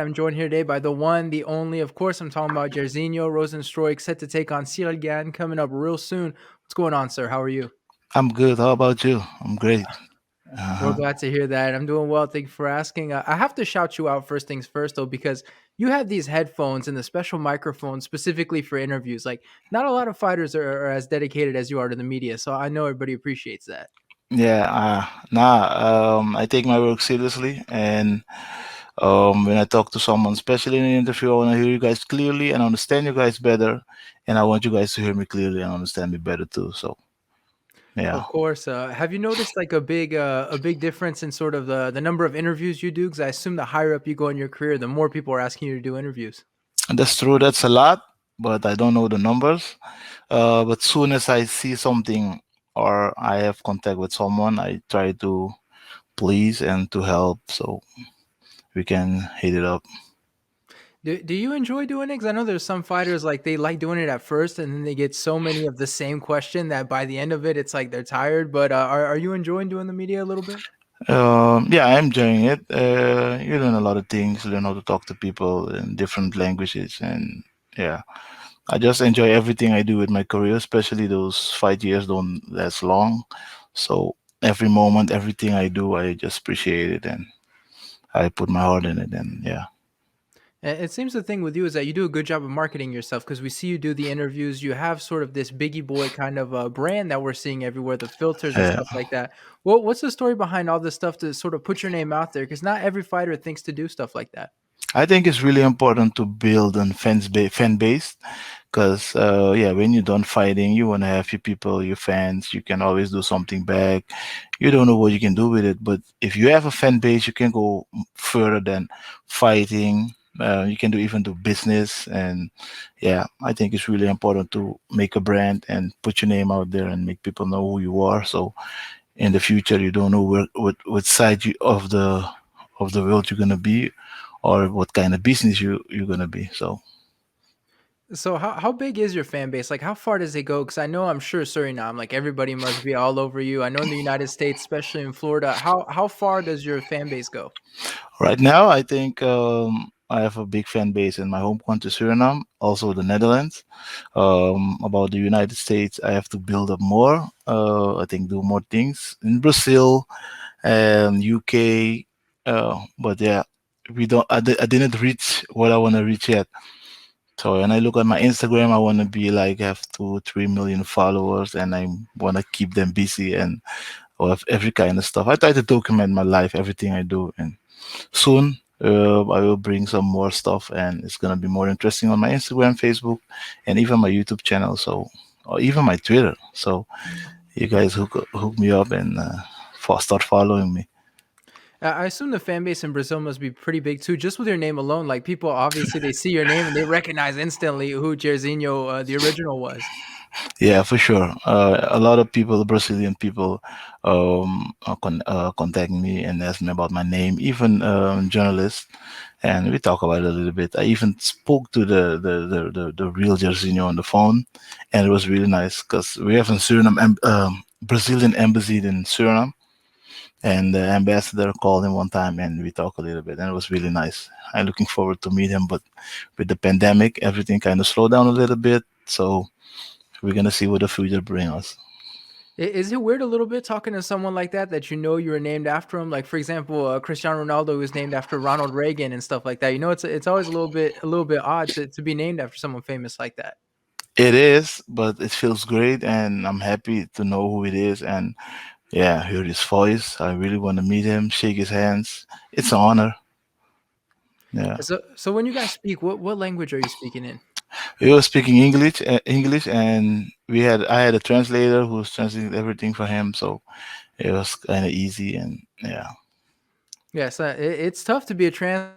I'm joined here today by the one, the only. Of course, I'm talking about Jairzinho Rozenstruik, set to take on Cyril Gane coming up real soon. What's going on, sir? How are you? I'm good. How about you? I'm great. We're Uh-huh. glad to hear that. I'm doing well. Thank you for asking. I have to shout you out first things first, though, because you have these headphones and the special microphone specifically for interviews. Like, not a lot of fighters are as dedicated as you are to the media, so I know everybody appreciates that. Yeah, I take my work seriously, and when I talk to someone, especially in an interview, I want to hear you guys clearly and understand you guys better, and I want you guys to hear me clearly and understand me better too. So, yeah. Of course. Have you noticed like a big difference in sort of the number of interviews you do? Because I assume the higher up you go in your career, the more people are asking you to do interviews. And that's true. That's a lot, but I don't know the numbers. But soon as I see something or I have contact with someone, I try to please and to help so we can hit it up. Do you enjoy doing it? 'Cause I know there's some fighters like they like doing it at first, and then they get so many of the same question that by the end of it, it's like they're tired. But are you enjoying doing the media a little bit? Yeah, I'm enjoying it. You learn a lot of things, learn how to talk to people in different languages, and yeah, I just enjoy everything I do with my career, especially those 5 years don't last long. So every moment, everything I do, I just appreciate it and I put my heart in it, and yeah. It seems the thing with you is that you do a good job of marketing yourself because we see you do the interviews. You have sort of this biggie boy kind of brand that we're seeing everywhere, the filters and Yeah. stuff like that. Well, what's the story behind all this stuff to sort of put your name out there? Because not every fighter thinks to do stuff like that. I think it's really important to build a fan base because yeah, when you're done fighting, you want to have your people, your fans. You can always do something back. You don't know what you can do with it, but if you have a fan base, you can go further than fighting. You can do even do business, and yeah, I think it's really important to make a brand and put your name out there and make people know who you are. So in the future, you don't know what side of the world you're gonna be, or what kind of business you're gonna be. So So how big is your fan base? Like how far does it go? Because I know I'm sure Suriname, like everybody must be all over you. I know in the United States, especially in Florida, how far does your fan base go? right now, I think I have a big fan base in my home country, Suriname, also the Netherlands. About the United States, I have to build up more. I think do more things in Brazil and UK. But yeah, I didn't reach what I want to reach yet. So when I look at my Instagram, I want to be like have 2, 3 million followers, and I want to keep them busy and have every kind of stuff. I try to document my life, everything I do, and soon I will bring some more stuff, and it's gonna be more interesting on my Instagram, Facebook, and even my YouTube channel. So, or even my Twitter. So you guys hook me up and start following me. I assume the fan base in Brazil must be pretty big too, just with your name alone. Like people, obviously, they see your name and they recognize instantly who Jairzinho, the original, was. Yeah, for sure. A lot of people, Brazilian people, contact me and ask me about my name. Even journalists, and we talk about it a little bit. I even spoke to the real Jairzinho on the phone, and it was really nice because we have in Suriname, Brazilian embassy in Suriname, and the ambassador called him one time, and we talked a little bit, and it was really nice. I'm looking forward to meet him, but with the pandemic, everything kind of slowed down a little bit, so we're gonna see what the future brings us. Is it weird a little bit talking to someone like that you know you were named after him? Like for example, Cristiano Ronaldo was named after Ronald Reagan and stuff like that. You know, it's always a little bit odd to be named after someone famous like that. It is, but it feels great, and I'm happy to know who it is. And yeah, hear his voice. I really want to meet him, shake his hands. It's an honor. Yeah, So when you guys speak, what language are you speaking in? we were speaking English, and I had a translator who was translating everything for him, so it was kind of easy. And yeah, Yes, it's tough to be a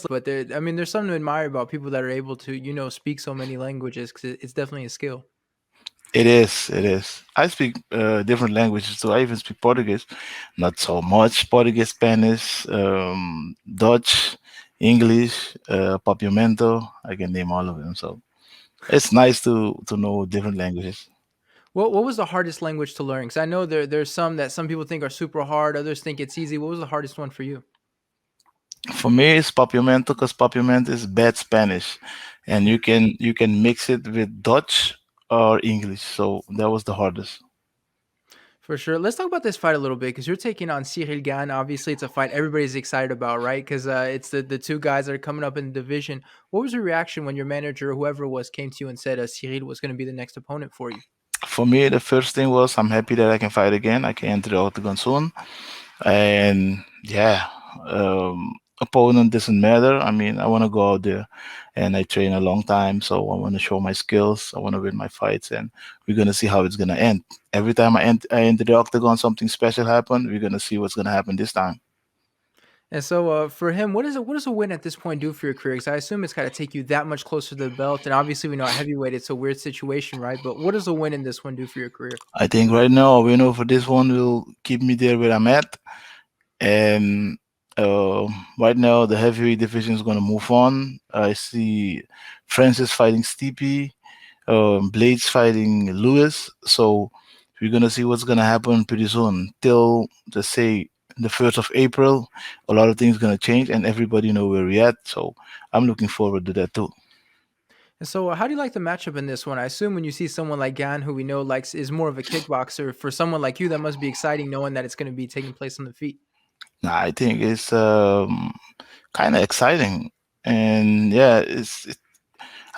but I mean, there's something to admire about people that are able to, speak so many languages because it's definitely a skill. it is. It is. I speak different languages too. I even speak Portuguese, not so much Portuguese, Spanish, Dutch, English, Papiamento. I can name all of them. So it's nice to know different languages. What was the hardest language to learn? Because I know there's some that some people think are super hard, others think it's easy. What was the hardest one for you? For me, it's Papiamento because Papiamento is bad Spanish, and you can mix it with Dutch or English. So that was the hardest. For sure. Let's talk about this fight a little bit because you're taking on Cyril Gane. Obviously, it's a fight everybody's excited about, right? Because it's the two guys that are coming up in the division. What was your reaction when your manager, or whoever it was, came to you and said Cyril was going to be the next opponent for you? For me, the first thing was I'm happy that I can fight again. I can enter the octagon soon, and yeah, opponent doesn't matter. I mean, I want to go out there, and I train a long time, so I want to show my skills. I want to win my fights, and we're gonna see how it's gonna end. Every time I enter the octagon, something special happen. We're gonna see what's gonna happen this time. And so, for him, what does a win at this point do for your career? Because I assume it's got to take you that much closer to the belt. And obviously, we know at heavyweight it's a weird situation, right? But what does a win in this one do for your career? I think right now a winner for this one will keep me there where I'm at, and uh, right now the heavyweight division is gonna move on. I see Francis fighting Stipe, Blades fighting Lewis. So we're gonna see what's gonna happen pretty soon. Till let's say the 1st of April, a lot of things gonna change, and everybody know where we at. So I'm looking forward to that too. And so, how do you like the matchup in this one? I assume when you see someone like Gan, who we know likes is more of a kickboxer, for someone like you, that must be exciting knowing that it's going to be taking place on the feet. Nah, I think it's kind of exciting, and yeah,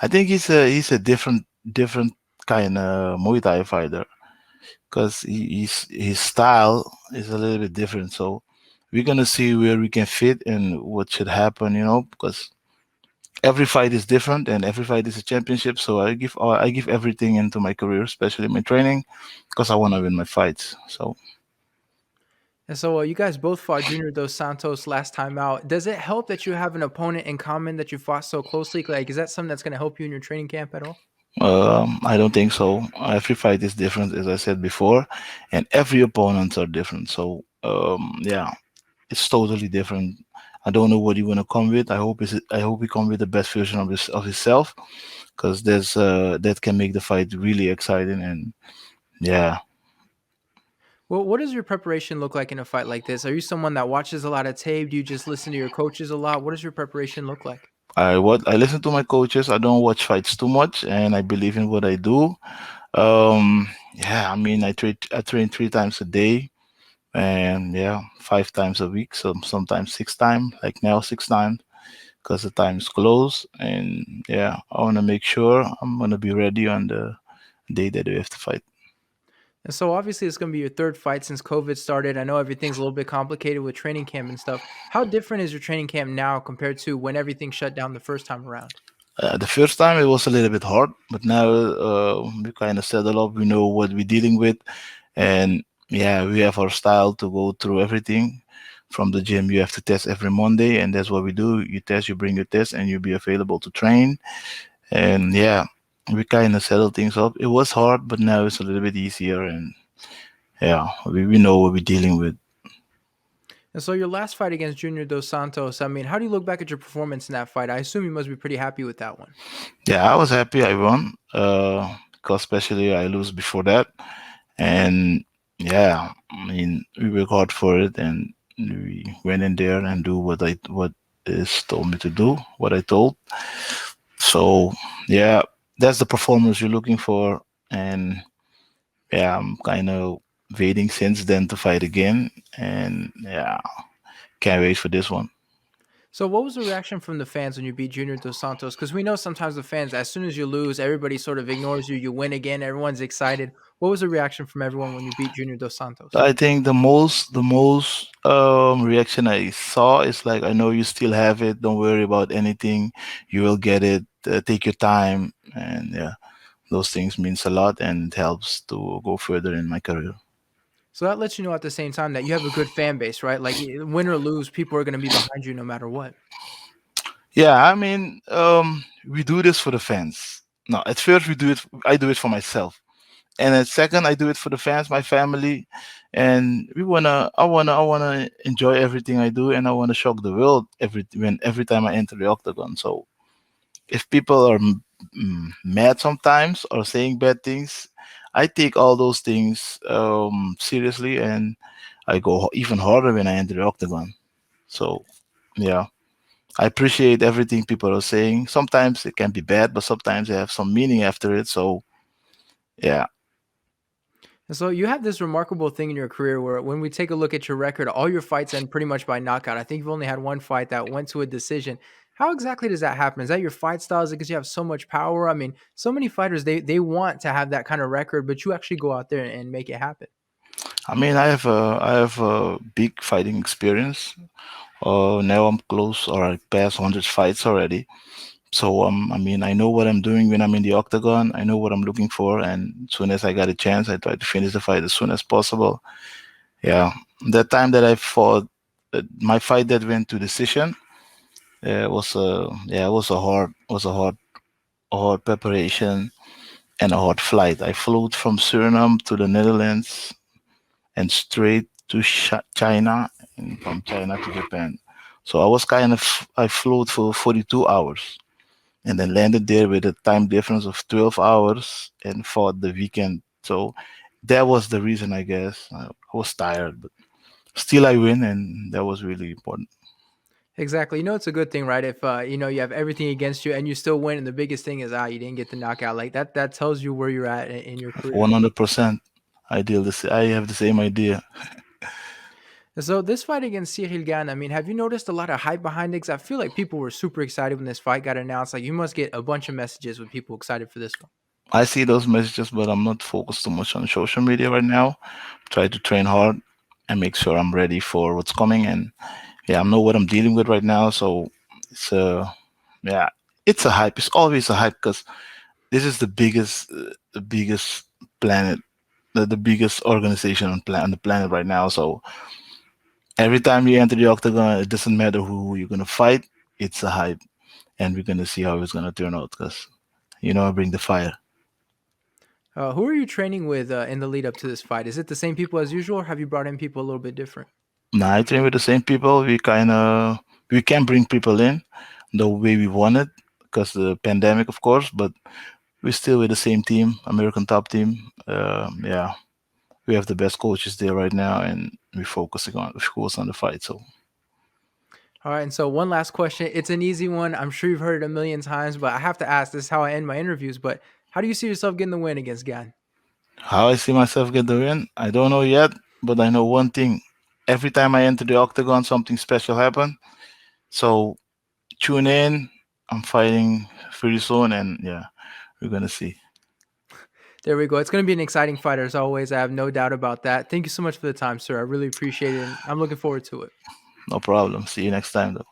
I think he's a different kind of Muay Thai fighter because his style is a little bit different. So we're gonna see where we can fit and what should happen, because every fight is different and every fight is a championship. So I give everything into my career, especially my training, because I want to win my fights. So And so, you guys both fought Junior Dos Santos last time out. Does it help that you have an opponent in common that you fought so closely? Like, is that something that's going to help you in your training camp at all? I don't think so. Every fight is different, as I said before, and every opponents are different. So yeah, it's totally different. I don't know what you want to come with. I hope he come with the best version of himself, because there's that can make the fight really exciting. And yeah, Well, what does your preparation look like in a fight like this? Are you someone that watches a lot of tape? Do you just listen to your coaches a lot? What does your preparation look like? I listen to my coaches. I don't watch fights too much, and I believe in what I do. Yeah, I mean, I train 3 times a day, and yeah, 5 times a week. So sometimes 6 times, like now 6 times, because the time is close. And yeah, I want to make sure I'm gonna be ready on the day that we have to fight. And so obviously it's going to be your third fight since COVID started. I know everything's a little bit complicated with training camp and stuff. How different is your training camp now compared to when everything shut down the first time around? The first time it was a little bit hard, but now we kind of settle up. We know what we're dealing with, and yeah, we have our style to go through everything. From the gym, you have to test every Monday, and that's what we do. You test, you bring your test, and you'll be available to train. And yeah, we kind of settle things up. It was hard, but now it's a little bit easier, and yeah, we know what we're dealing with. And so your last fight against Junior Dos Santos, I mean, how do you look back at your performance in that fight? I assume you must be pretty happy with that one. Yeah, I was happy I won, because especially I lose before that. And yeah, I mean, we work hard for it, and we went in there and do what is told me to do, what I told. So yeah, that's the performance you're looking for. And yeah, I'm kind of waiting since then to fight again. And yeah, can't wait for this one. So what was the reaction from the fans when you beat Junior Dos Santos? Because we know sometimes the fans, as soon as you lose, everybody sort of ignores you. You win again, everyone's excited. What was the reaction from everyone when you beat Junior Dos Santos? I think the most reaction I saw is like, I know you still have it. Don't worry about anything. You will get it. Take your time, and yeah, those things means a lot, and it helps to go further in my career. So that lets you know at the same time that you have a good fan base, right? Like win or lose, people are going to be behind you no matter what. Yeah, I mean, we do this for the fans. No, at first we do it. I do it for myself, and at second I do it for the fans, my family, and we wanna. I wanna enjoy everything I do, and I wanna shock the world every time I enter the octagon. So if people are mad sometimes or saying bad things, I take all those things seriously, and I go even harder when I enter the octagon. So, yeah. I appreciate everything people are saying. Sometimes it can be bad, but sometimes they have some meaning after it. So yeah, And so you have this remarkable thing in your career where when we take a look at your record, all your fights end pretty much by knockout. I think you've only had one fight that went to a decision. How exactly does that happen? Is that your fight style? Is it because you have so much power? I mean, so many fighters they want to have that kind of record, but you actually go out there and make it happen. I mean, I have a big fighting experience. Now I'm close or I passed 100 fights already. So I mean, I know what I'm doing when I'm in the octagon. I know what I'm looking for, and as soon as I got a chance, I try to finish the fight as soon as possible. Yeah, that time that I fought, my fight that went to decision, it was a hard preparation and a hard flight. I flew from Suriname to the Netherlands and straight to China, and from China to Japan. So I flew for 42 hours and then landed there with a time difference of 12 hours and fought the weekend. So that was the reason, I guess. I was tired, but still I win, and that was really important. Exactly. It's a good thing, right? If you have everything against you and you still win, and the biggest thing is you didn't get the knockout. Like that tells you where you're at in your career. 100%. I have the same idea. So this fight against Cyril Gane, I mean, have you noticed a lot of hype behind it? 'Cause I feel like people were super excited when this fight got announced. Like you must get a bunch of messages with people excited for this one. I see those messages, but I'm not focused too much on social media right now. Try to train hard and make sure I'm ready for what's coming. And yeah, I know what I'm dealing with right now. So it's yeah, it's a hype. It's always a hype because this is the biggest planet, the biggest organization on the planet right now. So every time you enter the octagon, it doesn't matter who you're gonna fight. It's a hype, and we're gonna see how it's gonna turn out. Because I bring the fire. Who are you training with in the lead up to this fight? Is it the same people as usual, or have you brought in people a little bit different? Now I train with the same people. We can bring people in the way we want it because the pandemic, of course, but we're still with the same team, American top team. Yeah, we have the best coaches there right now, and we're focusing on, of course, on the fight. So All right, and so one last question. It's an easy one. I'm sure you've heard it a million times, but I have to ask. This is how I end my interviews. But how do you see yourself getting the win against Gan? how I see myself get the win, I don't know yet, but I know one thing: every time I enter the octagon, something special happen. So tune in. I'm fighting pretty soon, and yeah, we're gonna see. There we go. It's going to be an exciting fight as always. I have no doubt about that. Thank you so much for the time, sir. I really appreciate it, and I'm looking forward to it. No problem. See you next time, though.